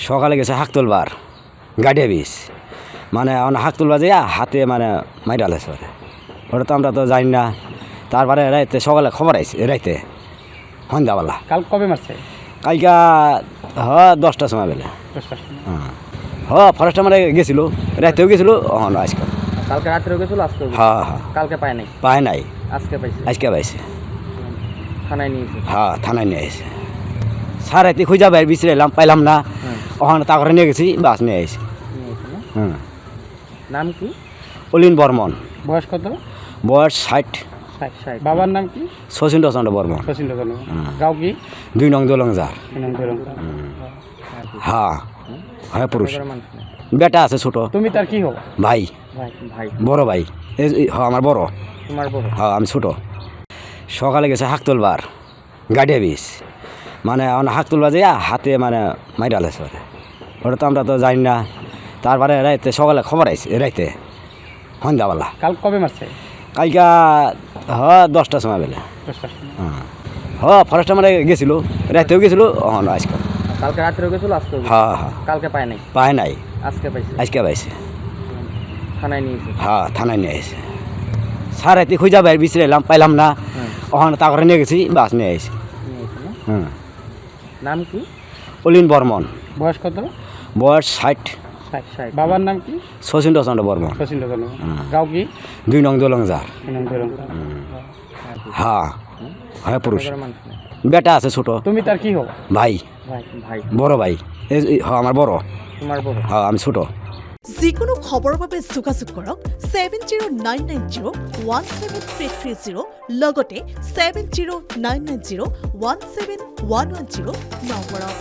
সকালে গেছে হাক তুলবার গাড়িয়া বিষ মানে হাক তুলবার যে হাতে মানে মাইরা লেছে ওটা তো আমরা তো জানি না। তারপরে রাইতে সকালে খবর আইছে রাইতে সন্ধ্যাবেলা। কাল কবে মারছে? কালকা 10টার সময় বেলা। 10টার সময়। ফরেস্টে মানে গেছিল, রাইতেও গেছিল, আজকে। কালকে রাত্রেও গেছিল, আজকে? হ্যাঁ। কালকে পায় নাই? পায় নাই, আজকে পাইছে? আজকে পাইছে। থানায় নিয়েছে? থানায় নিয়ে আসে। সার রাতে খুঁজা বাইরে বিচরে এলাম, পাইলাম না। ওখানে তারপরে নিয়ে গেছি, বাস নিয়ে আসি। নাম কি? অলিন বর্মন। বয়স কত? বয়স 60। বাবার নাম কি? শচীন্দ্র চন্দ্র বর্মন। গাঁও কি? 2 নং দোলংজার। হ্যাঁ পুরুষ। বেটা আছে ছোট। তুমি তার কি হো? ভাই। বড় ভাই। আমার বড়। তোমার বড়? আমি ছোট। সকালে গেছে হাক তুলবার গাড়িয়া বিষ মানে হাক তুলবার যে হাতে মানে মাইরা লেছে ওটা তো আমরা তো জানি না। তারপরে রাইতে সকালে খবর আইছে রাইতে সন্ধ্যাবেলা। কাল কবে মারছে? কালকা 10টার সময় বেলা। 10টার সময়। ফরেস্টে মানে গেছিল, রাইতেও গেছিল, আজকে। কালকে রাত্রেও গেছিল, আজকে? কালকে পায় নাই? পায় নাই, আজকে পাইছে? আজকে পাইছে। থানায় নিয়েছে? থানায় নিয়ে আসে। সার রাতে খুঁজা বাইরে বিচরে এলাম, পাইলাম না। ওখানে তারপরে নিয়ে গেছি, বাস নিয়ে আসি। নাম কি? অলিন বর্মন। বয়স কত? বয়স 60। বাবার নাম কি? শচীন্দ্র চন্দ্র বর্মন। গাঁও কি? 2 নং দোলংজার। হ্যাঁ পুরুষ। বেটা আছে ছোট। তুমি তার কি হো? ভাই। বড় ভাই। আমার বড়। তোমার বড়? আমি ছোট। যিকোনো খবৰৰ বাবে যোগাযোগ কৰক 7099017330 লগতে 7099017110 নম্বৰত।